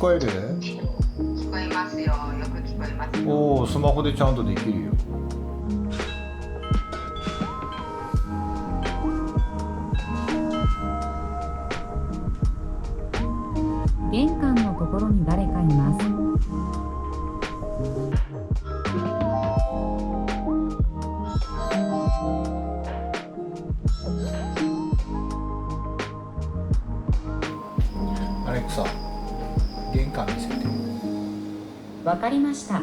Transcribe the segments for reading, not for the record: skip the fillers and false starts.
こえる？聞こえますよ。よく聞こえますよ。おお、スマホでちゃんとできるよ。玄関のところに誰かいます。アレクサ、玄関見せて。わかりました。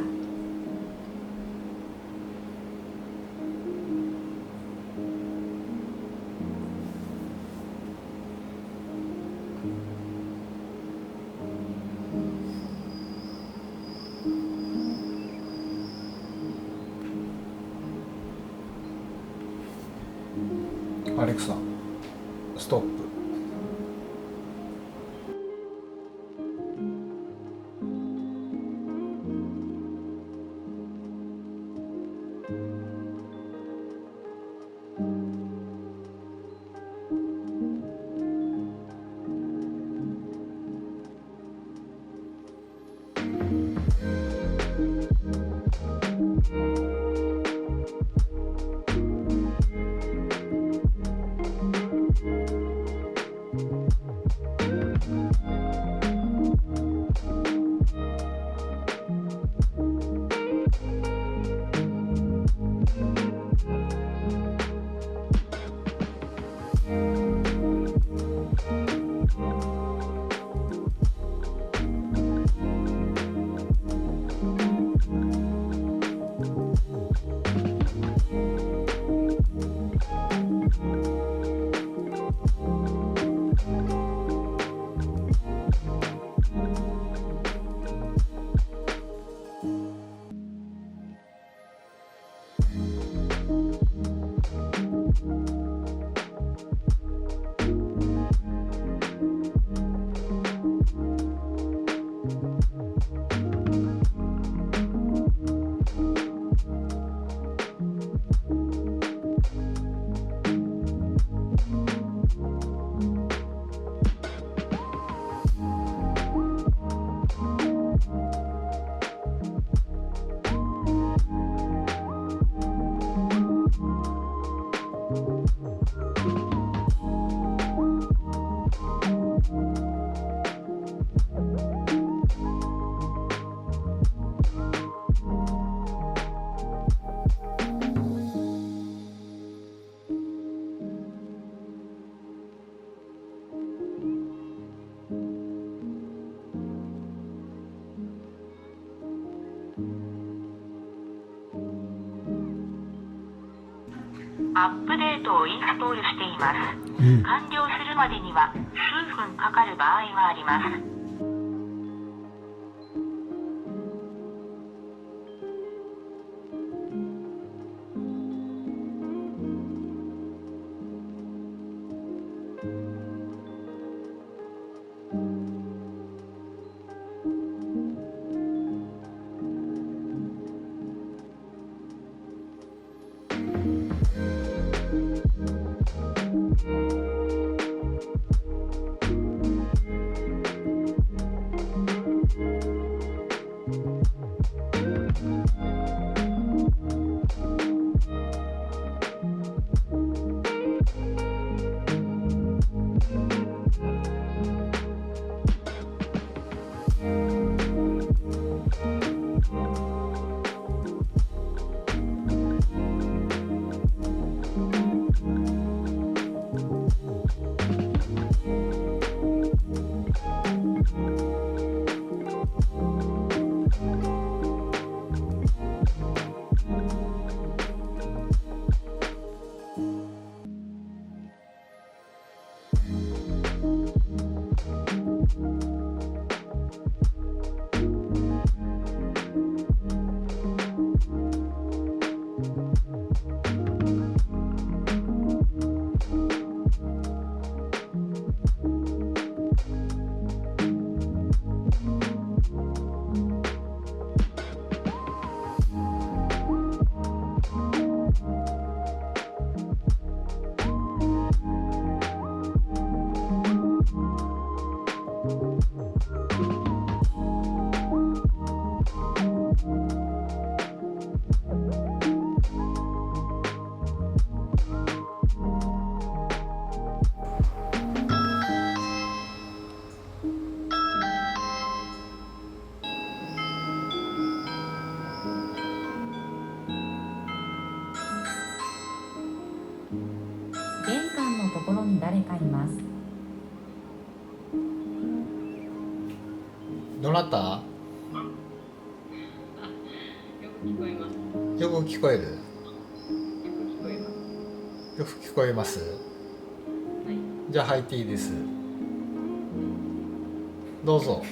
アレクサ、ストップ。アップデートをインストールしています。完了するまでには数分かかる場合があります。います。どなた？よく聞こえます。よく聞こえる？よく聞こえます。よく聞こえます？はい。じゃあ入っていいです。どうぞ。